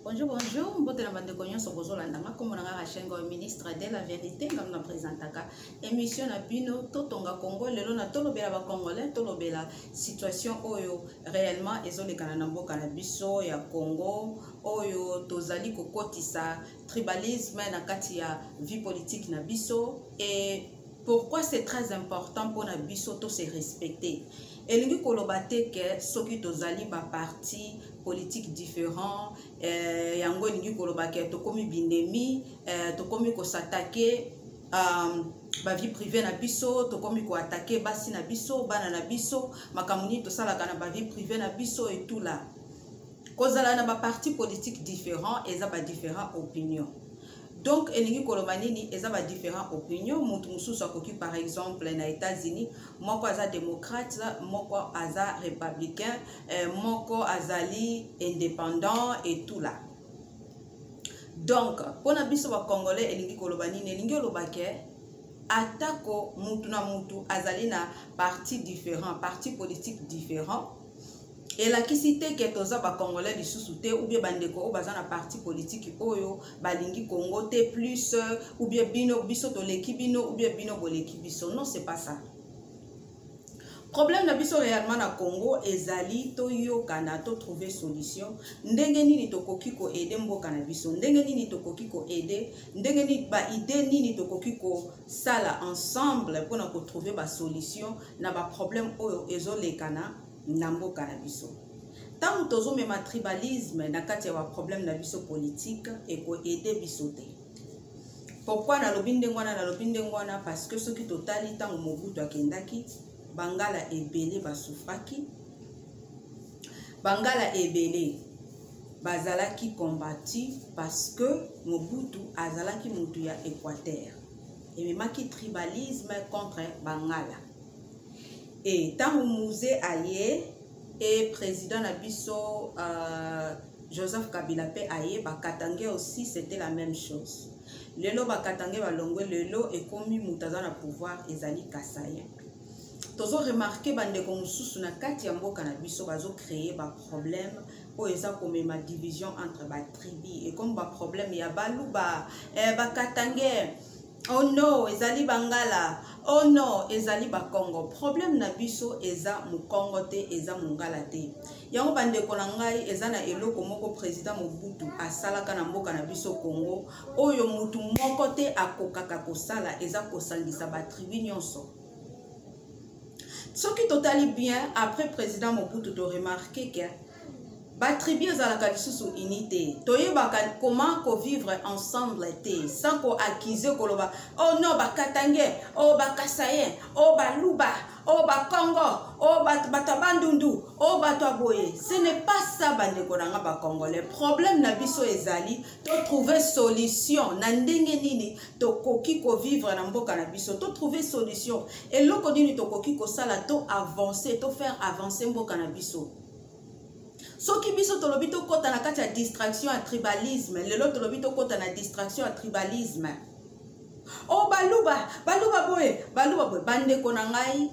Bonjour, bonjour. Mbote na bande konyo sokozo landanga comme na nga chaîne go ministre de la vérité ngam na présentaka émission na bino totonga Congo lelo na tolobela ba congolais tolobela situation oyo réellement ezolekana na mboka na biso ya Congo oyo tozali kokotisa tribalisme na kati ya vie politique na biso et pourquoi c'est très important pour na biso to se respecter. Elingi kolobate ke soki tozali ba parti politique différent yango elingi kolobake to komi bindemi to komi ko s'attaquer ba vie privée na biso to komi ko attaquer basi na biso bana na biso makamuni to salaka na ba vie privée na biso et tout là kozala na ba parti politique différent et za ba différent opinion. Donc, elingi kolobanini eza ba différents opinions. Mutu mususu akoki par exemple na États-Unis, moko aza démocrate, moko aza républicain, moko azali indépendant et tout là. Donc, pona biso ba congolais elingi kolobanini elingi olobake atako mutu na mutu azali na parti différent, parti politique différent. Et la kisite ke toza ba congolais lisusu te ou bien bandeko o baza na parti politique oyo balingi Congo te plus ou bien bino biso to leki bino ou bien bino boleki biso. Non, c'est pas ça. Problème na biso réellement na Congo ezali to yokana to trouver solution. Ndenge nini tokoki ko aider mboka na biso, ndenge nini tokoki ko aider, ndenge nini ba idée nini tokoki ko sala ensemble pour na ko trouver ba solution na ba problème oyo ezolekana na mboka na biso. Tant tozo mema tribalisme na kati ya ba problème na biso politique et ko aider biso te. Pourquoi na lobinde ngwana parce que soki totali tango Mobutu akendaki bangala ebele basufaki, bangala ebele bazalaki combattu parce que Mobutu azalaki mutu ya Équateur et memaki tribalisme contre bangala. Et tant Mouzé Aye et président Nabiso Joseph Kabila pe Aye, Bakatangé aussi c'était la même chose. Lelo Bakatangé balongwe lelo et komi mutaza na pouvoir ezali kasaye. Tozo remarqué bande komususu na kati ya mboka na biso bazo créer ba problème o eza comme ma division entre ba tribu et comme ba problème ya baluba Bakatangé. Oh non, ezali bangala. Oh non, ezali ba Congo. Problème na biso eza mu Congo te, eza mungala te. Yango bande konangai eza na eloko moko président Mobutu asalaka na mboka na biso Congo. Oyo mutu moko te akokaka kosala eza kosangisa ba tribu nyonso. Soki totali bien après président Mobutu to remarquer que ba tribu ezalaka lisusu unité. Toyebaka comment ko vivre ensemble te sans ko accuser koloba oh non ba Katangé, oh ba Kasaye, oh ba Luba, oh ba Congo, oh ba Bandundu, oh ba Toaboye. Ce n'est pas ça bande konanga ba Congolais. Problème na biso ezali to trouver solution na ndenge nini to koki ko vivre na mboka na biso to trouver solution et loko nini to koki ko sala to avancer to faire avancer mboka na biso. Soki biso tolobi to kota na kati ya distraction à tribalisme, lelo tolobi to kota na distraction à tribalisme. Oh baluba boye, bande kona ngai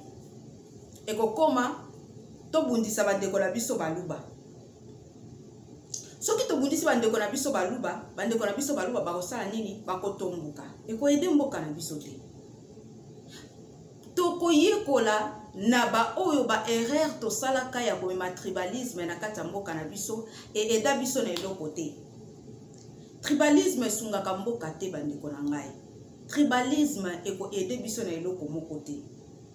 eko koma to bundisa bande kona biso baluba. Soki to bundisi bande kona biso baluba ba kosala nini bakotombuka. Eko ede mboka na biso te. To koyekola na ba oyo ba erreur to salaka ya komema tribalisme na kati ya mboka na biso et eda biso na eloko te. Tribalisme sungaka mboka te bandeko na ngai. Tribalisme eko ede biso na eloko moko te.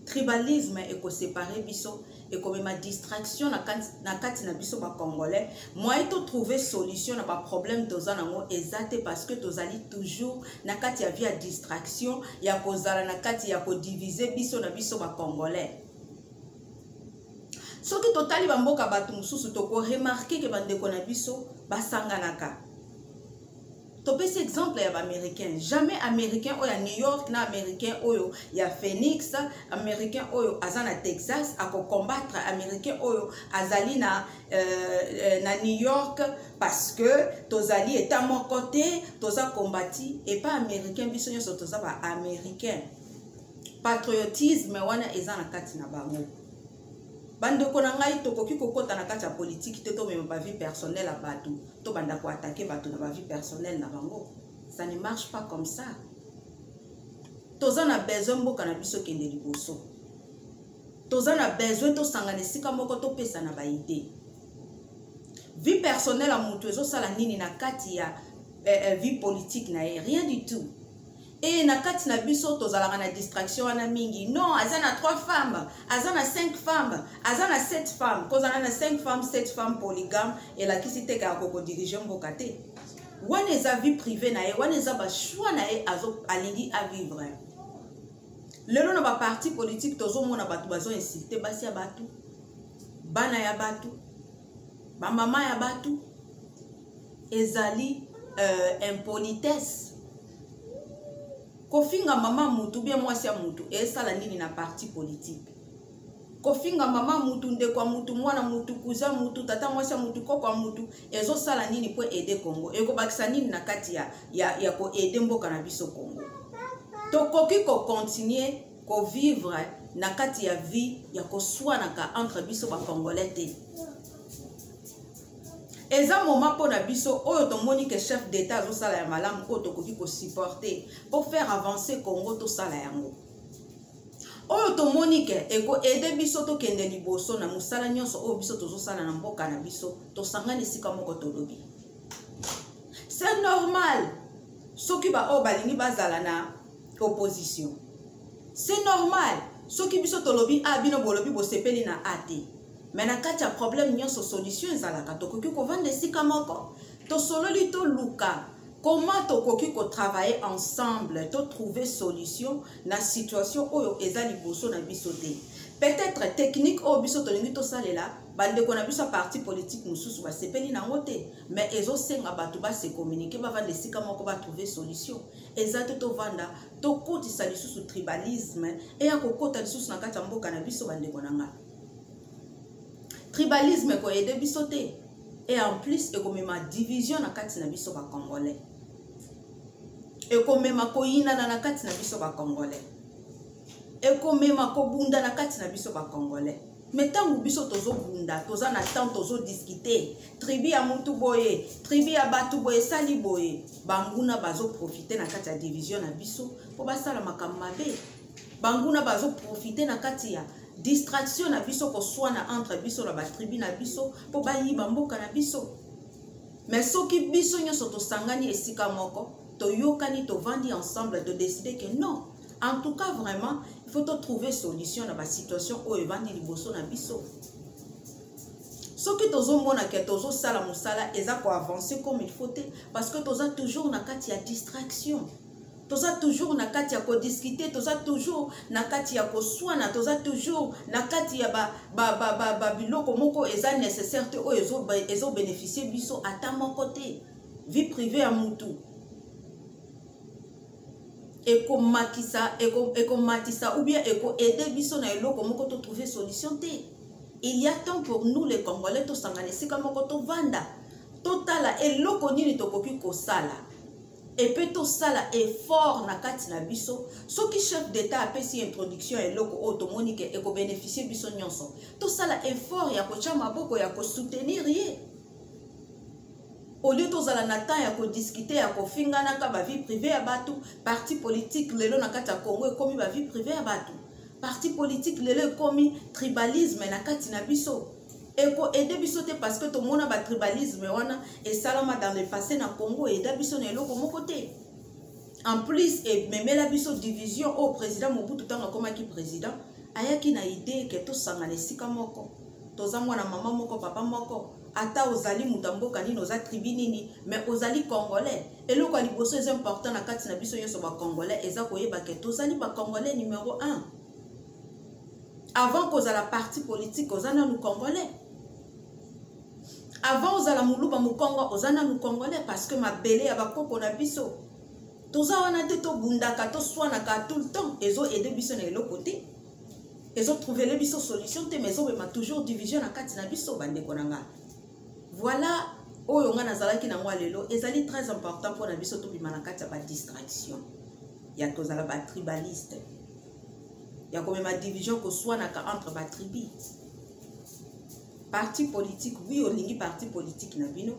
Tribalisme eko séparer biso eko mema distraction na kati na biso ba congolais. Moi to trouver solution na ba problème toza nango ezate parce que tozali toujours na kati ya via distraction ya kozala na kati ya ko diviser biso na biso ba congolais. Soki totali bamboka batu mususu to ko remarquer que bandeko na biso basanganaka. Topesi exemple ya américain, jamais américain oyo ya New York na américain oyo ya Phoenix, américain oyo azana Texas ako combattre américain oyo azali na New York parce que tozali état mon côté toza combati et pas américain biso nyoso toza ba américain. Patriotisme wana ezana kati na bango. bande ko na ngai tokoki kokota na kati ya politique te to mema ba vie personnelle à bato to banda ko attaquer bato na ba vie personnelle na bango. Ça ne marche pas comme ça. Toza na besoin mboka na biso kende liboso. Toza na besoin to sangana sika moko to pesa na ba idée. Vie personnelle à mutu ezo sala nini na kati ya vie politique na rien du tout. Et na kati na biso tozalaka na distraction wana mingi. Non, azana 3 femmes, azana 5 femmes, azana 7 femmes. Kozana na 5 femmes, 7 femmes polygame et la kisite ka koko diriger mboka te. Wana eza vie privée na ye, wana eza ba choix na ye azo alingi à vivre. Lelo na ba parti politique tozo mona batu bazo insulter basi ya batu. Bana ya batu. Ba mama ya batu. Ezali impolitesse. Kofinga mama mutu bien mwasi ya mutu esala nini na parti politique. Kofinga mama mutu ndekwa mutu mwana mutu kuza mutu tata mwasi ya mutu kokwa mutu ezo sala nini po aider Congo. Eko bakisa nini na kati ya ko aider mboka na biso Congo. Tokoki ko continuer ko vivre na kati ya vie ya ko swana ka entre biso ba Congolais te. Eza moment pour na biso oyo tomoni que chef d'état zo sala ya malamu oyo tokoki ko supporter pour faire avancer Congo to sala yango. Oyo tomoni que eko aider biso to kende liboso na musala nyonso oyo biso tozo sala na mboka na biso to sangana sika moko tolobi. C'est normal. Soki ba o balingi bazala na opposition. C'est normal. Soki biso tolobi a bino bolobi bo sepeli na ate. Mais na kati ya problème nyonso solution ezalaka tokoki ko vendre sika moko to sololi to luka comment tokoki ko travailler ensemble to trouver solution na situation oyo eza liboso na biso te. Peut-être technique o biso tolingi to salela bande ko na biso parti politique mususu ba sepeli na ngote mais ezo senga batu ba se communiquer ba vendre sika moko ba trouver solution ezate to vanda to kotisa lisusu tribalisme et ya kokota lisusu na kati ya mboka na biso bande ko nanga. Tribalisme ko aider biso te et en plus eko mema division na kati na biso ba Congolais. Eko mema ko yina na kati na biso ba Congolais. Eko mema ko bunda na kati na biso ba Congolais. Mais tangu biso tozo bunda, toza na temps tozo discuter, tribu ya muntu boye, tribu ya batu boye sali boye, banguna bazo profiter na kati ya division na biso po basala makambo mabe. Banguna bazo profiter na kati ya distraction na biso ko swana entre biso na ba tribu na biso po bayiba mboka na biso. Mais soki biso nyonso to sangani esika moko, to yokani to vandi ensemble de décider que non. En tout cas vraiment, il faut trouver solution na ba situation o evandi liboso na biso. Soki tozo mona ke tozo sala musala eza ko avancer comme il faut parce que toza toujours na kati ya distraction. Toza toujours na kati ya ko discuter, toza toujours na kati ya ko swana, toza toujours na kati ya ba biloko moko eza nécessaire te o ezo bénéficier biso ata moko te. Vie privée ya mutu. Eko matisa ou bien eko aider biso na eloko moko to trouver solution te. Il y a temps pour nous les Congolais to sangana sika moko to vanda. Totala eloko nini tokoki ko sala. Et puis tout ça là effort na kati na biso soki chef d'état apesi introduction eloko automonique et ko bénéficier biso nyonso tout ça là effort ya ko chama boko ya ko soutenir ye au lieu to zala na temps ya ko discuter ya ko fingana ka ba vie privée ya batu parti politique lelo na kati ya Congo ekomi ba vie privée ya batu parti politique lelo ekomi tribalisme na kati na biso. Eko aider biso te parce que to mona ba tribalisme wana et salama dans le passé na Congo aider biso na eloko moko te. En plus et memela biso division au président Mobutu tanga koma ki président ayaki na idée que to sangana sika moko toza mwana mama moko papa moko ata ozali mutamboka nini oza tribu nini mais ozali congolais eloko liboso est important na kati na biso nyonso ba congolais eza koyeba ke tozali ba congolais numéro 1 avant kozala parti politique ozana nous congolais. Avant ozala muluba mukongo ozana nous congolais parce que ma belé ya bakoko na biso toza wana te to bundaka to swana ka tout le temps ezo aider biso na eloko te ezo trouver les biso solution te mais ezo ma toujours division na kati na biso bande konanga. Voilà oyo nga nazalaki na mwa lelo ezali très important pour na biso to bima na kati ya ba distraction ya tozala ba tribaliste ya comme ma division ko swana ka entre ba tribu parti politique oui olingi parti politique na bino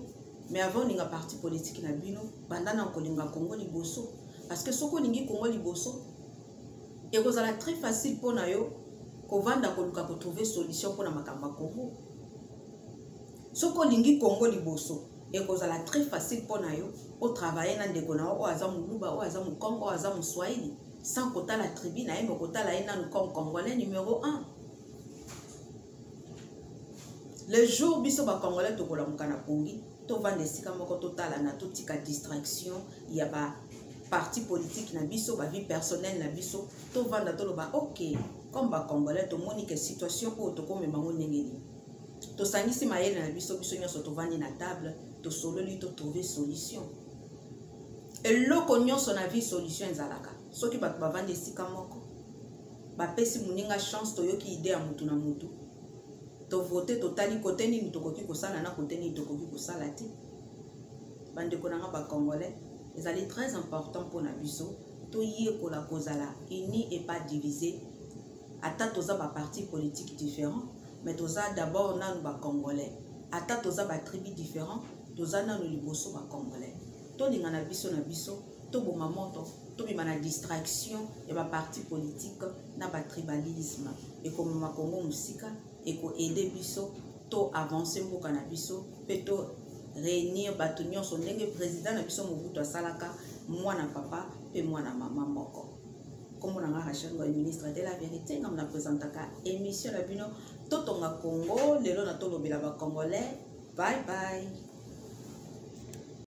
mais avant olinga parti politique na bino bandana kolinga Congo liboso parce que soko olingi Congo liboso ekozala très facile pona yo kovanda koluka ko trouver solution pona makamba Congo. Soko olingi Congo liboso ekozala très facile pona yo o travailler na ndeko na o azamu luba o azamu Congo o azamu Swahili sans kota la tribu na yemo kota la ina comme Congolais numéro 1. Le jour biso ba Congolais to kola mukana pongi to vande sika moko totala na totika distraction ya ba parti politique na biso ba vie personnelle na biso to vanda to loba OK comme ba Congolais to moni que situation o to comme mango ngeni to sangisi mayele na biso biso nyoso to vandi na table to solo li to trouver solution et loko nyonso na vie solution ezalaka soki bato ba vande sika moko ba pesi muninga chance to yoki idée ya mutu na mutu to voter totali côté ni tokoki kosala na côté ni tokoki kosala te bande konanga ba Congolais ezali très important pour na biso to yekola kozala uni et pas divisé ata toza ba parti politique différent mais toza d'abord nanu ba Congolais ata toza ba tribu différent toza nanu liboso ba Congolais to linga na biso to boma moto to bima na distraction et ba parti politique na ba tribalisme et comme ma Congo musika et ko aider biso to avancer mboka na biso pe to réunir bato nyonso ndenge président na biso Mobutu asalaka mwana papa pe mwana mama moko comme on a Rachel Ngoy ministre de la vérité ngam na présentaka émission na bino totonga Congo lelo na tolobela ba Congolais bye bye.